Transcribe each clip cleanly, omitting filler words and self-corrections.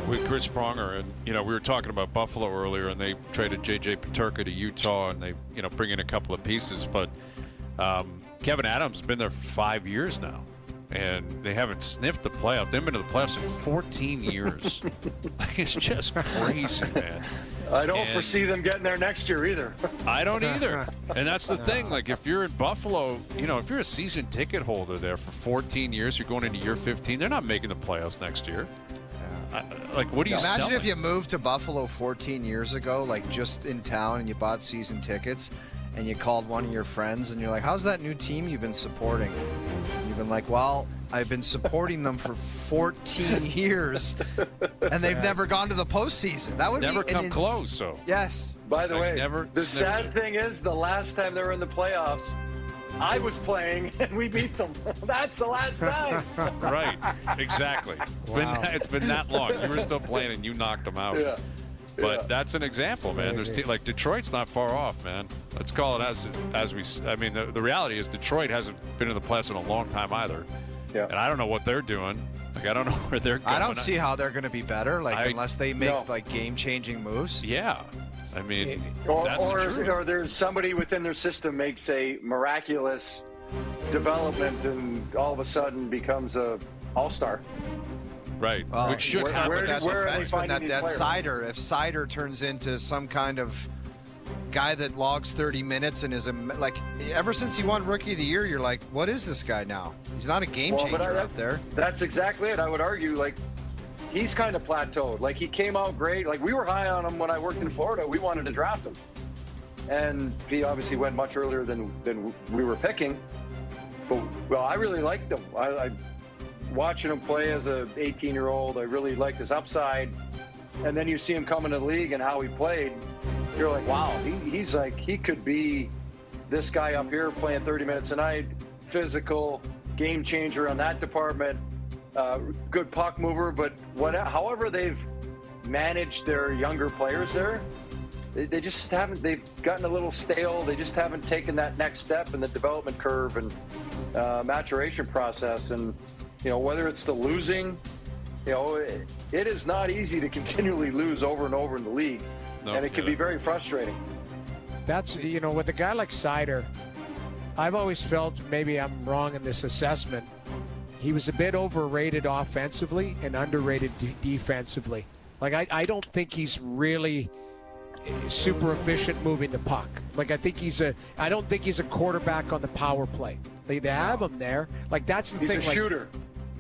with Chris Pronger, and we were talking about Buffalo earlier, and they traded J.J. Peterka to Utah, and they bring in a couple of pieces, but Kevin Adams has been there for 5 years now, and they haven't sniffed the playoffs. They've been to the playoffs in 14 years. It's just crazy, man. I don't foresee them getting there next year either. I don't either. And that's the thing. Like, if you're in Buffalo, if you're a season ticket holder there for 14 years, you're going into year 15, they're not making the playoffs next year. What do you imagine selling? if you moved to Buffalo 14 years ago, like just in town, and you bought season tickets, and you called one of your friends, and you're like, "How's that new team you've been supporting?" And you've been like, "Well, I've been supporting them for 14 years, and they've never gone to the postseason." That would never be come close. So yes. By the way, the sniffed sad thing is, the last time they were in the playoffs, I was playing and we beat them. That's the last time. Right, exactly. It's been that long. You were still playing and you knocked them out. Yeah. But that's an example, man. There's like Detroit's not far off, man. Let's call it as we. I mean, the reality is Detroit hasn't been in the playoffs in a long time either. Yeah. And I don't know what they're doing. Like, I don't know where they're going. I don't see how they're going to be better, unless they make game-changing moves. Yeah. I mean, or there's somebody within their system makes a miraculous development and all of a sudden becomes a all-star. Right. Which should start happen. with that where are they defenseman, finding that these Sider. If Sider turns into some kind of guy that logs 30 minutes and is ever since he won Rookie of the Year, you're like, what is this guy now? He's not a game changer out there. That's exactly it. I would argue, he's kind of plateaued. He came out great. We were high on him when I worked in Florida. We wanted to draft him. And he obviously went much earlier than we were picking. But, I really liked him. I watching him play as a 18-year-old, I really liked his upside. And then you see him come into the league and how he played. You're like, wow, he could be this guy up here playing 30 minutes a night, physical, game changer on that department, good puck mover. But however they've managed their younger players there, they just haven't. They've gotten a little stale. They just haven't taken that next step in the development curve and maturation process. And whether it's the losing, it is not easy to continually lose over and over in the league. And it can be very frustrating. That's, with a guy like Sider, I've always felt, maybe I'm wrong in this assessment, he was a bit overrated offensively and underrated defensively. I don't think he's really super efficient moving the puck. I don't think he's a quarterback on the power play. They have him there. That's the thing. He's a shooter.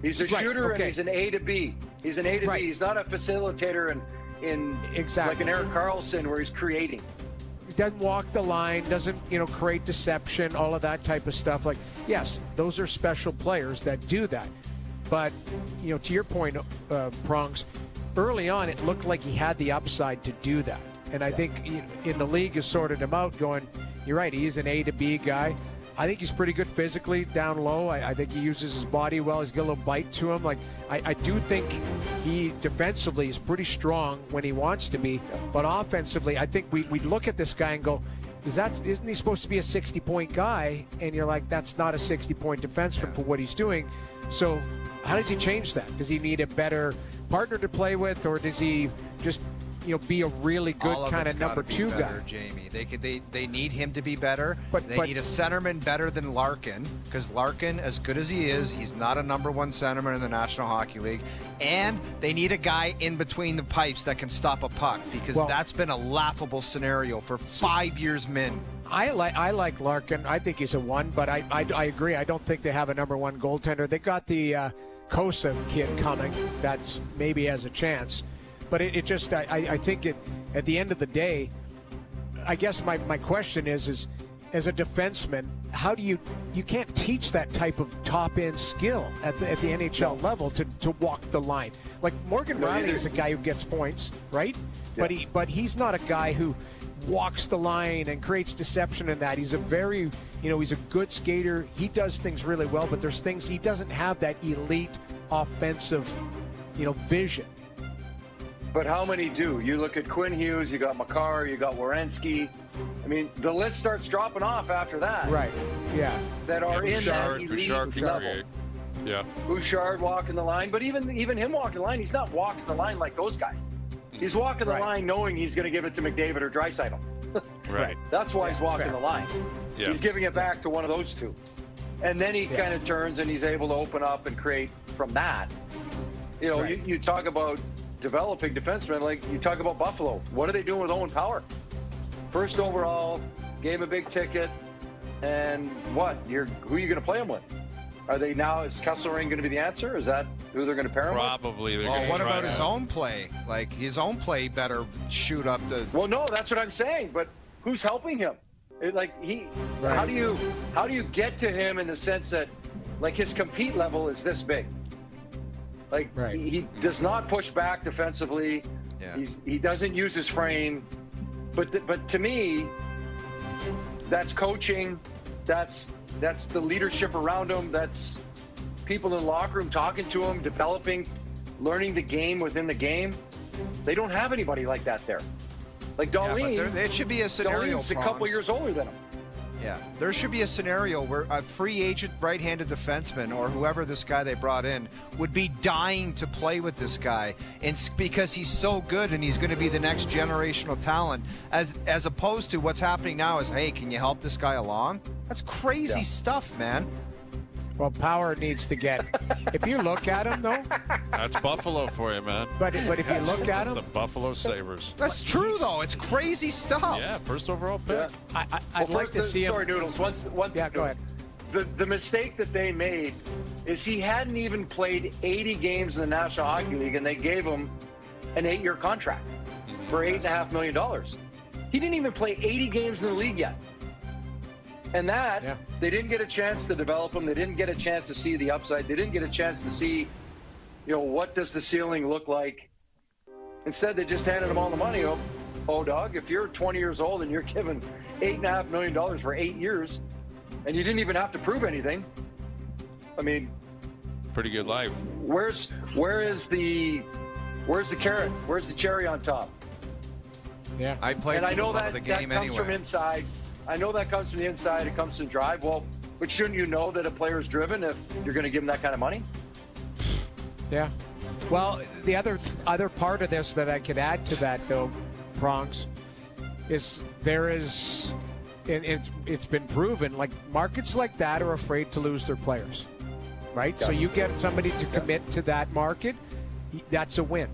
He's a shooter, and he's an A to B. He's an A to B. He's not a facilitator in like an Erik Karlsson where he's creating. He doesn't walk the line, doesn't create deception, all of that type of stuff. Yes, those are special players that do that. But to your point, Prongs, early on it looked like he had the upside to do that. And I think in the league has sorted him out, going, you're right, he's an A to B guy. I think he's pretty good physically down low. I think he uses his body well. He's got a little bite to him. I do think he defensively is pretty strong when he wants to be. But offensively, I think we look at this guy and go, isn't he supposed to be a 60-point guy? And you're like, that's not a 60-point defenseman for what he's doing. So how does he change that? Does he need a better partner to play with, or does he just be a really good kind of number two guy? Jamie, they need him to be better. But they need a centerman better than Larkin, because Larkin, as good as he is, he's not a number one centerman in the National Hockey League. And they need a guy in between the pipes that can stop a puck, because that's been a laughable scenario for 5 years min. I like Larkin. I think he's a one, but I agree. I don't think they have a number one goaltender. They got the Kosa kid coming. That's maybe has a chance. But I think at the end of the day, I guess my question is as a defenseman, how do you can't teach that type of top-end skill at the NHL level to walk the line. Morgan Riley is a guy who gets points, right? Yeah. But he's not a guy who walks the line and creates deception in that. He's a very, he's a good skater. He does things really well, but there's things he doesn't have that elite offensive, vision. But how many do? You look at Quinn Hughes, you got Makar, you got Werenski. I mean, the list starts dropping off after that. Right, yeah. That are in that elite level. Yeah. Bouchard walking the line, but even him walking the line, he's not walking the line like those guys. He's walking the line knowing he's going to give it to McDavid or Draisaitl. Right. That's why he's walking the line. Yeah. He's giving it back to one of those two. And then he kind of turns and he's able to open up and create from that. You know, you talk about developing defensemen, like you talk about Buffalo. What are they doing with Owen Power? First overall, gave a big ticket, and who are you going to play him with? Are they now, is Kesselring going to be the answer? Is that who they're going to pair him with? Probably. Well, what about his own play? Like, his own play better shoot up the... Well, no, that's what I'm saying, but who's helping him? How do you get to him in the sense that, like, his compete level is this big? Like, he does not push back defensively. Yeah. He doesn't use his frame. But to me, that's coaching. That's the leadership around him. That's people in the locker room talking to him, developing, learning the game within the game. They don't have anybody like that there. Like Darlene, yeah, it should be a scenario. Darlene's a couple years older than him. Yeah, there should be a scenario where a free agent right-handed defenseman or whoever this guy they brought in would be dying to play with this guy, and because he's so good and he's going to be the next generational talent, as opposed to what's happening now is, hey, can you help this guy along? That's crazy stuff, man. Well, Power needs to get. If you look at him, though, that's Buffalo for you, man. But if you look at him, the Buffalo Sabres. That's true, though. It's crazy stuff. Yeah, first overall pick. Yeah. I'd like to see him. Sorry, Noodles. Go ahead. The mistake that they made is he hadn't even played 80 games in the National Hockey League, and they gave him an 8-year contract for $8.5 million. He didn't even play 80 games in the league yet. And they didn't get a chance to develop him. They didn't get a chance to see the upside. They didn't get a chance to see, what does the ceiling look like. Instead, they just handed him all the money. Oh, dog, if you're 20 years old and you're given $8.5 million for 8 years, and you didn't even have to prove anything, I mean, pretty good life. Where is the carrot? Where's the cherry on top? Yeah, I played. And I know that the game comes from inside. I know that comes from the inside. It comes from drive. Well, but shouldn't you know that a player is driven if you're going to give him that kind of money? Yeah. Well, the other part of this that I could add to that, though, Prongs, is it's been proven, like markets like that are afraid to lose their players, right? Yes. So you get somebody to commit to that market, that's a win,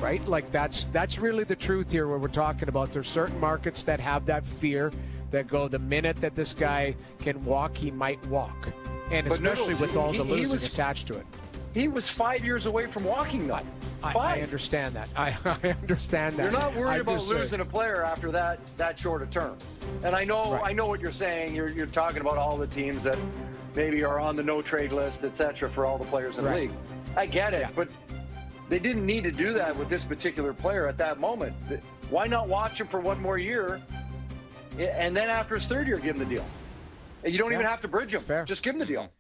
right? Like that's really the truth here where we're talking about. There's certain markets that have that fear that go, the minute that this guy can walk, he might walk. And especially with all the losing attached to it. He was 5 years away from walking, though. I understand that. I understand that. You're not worried about losing a player after that short a term. And I know what you're saying. You're talking about all the teams that maybe are on the no-trade list, et cetera, for all the players in the league. I get it, but they didn't need to do that with this particular player at that moment. Why not watch him for one more year? And then after his third year, give him the deal. And you don't even have to bridge him. Just give him the deal.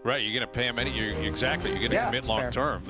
Right, you're going to pay him you're going to commit long term.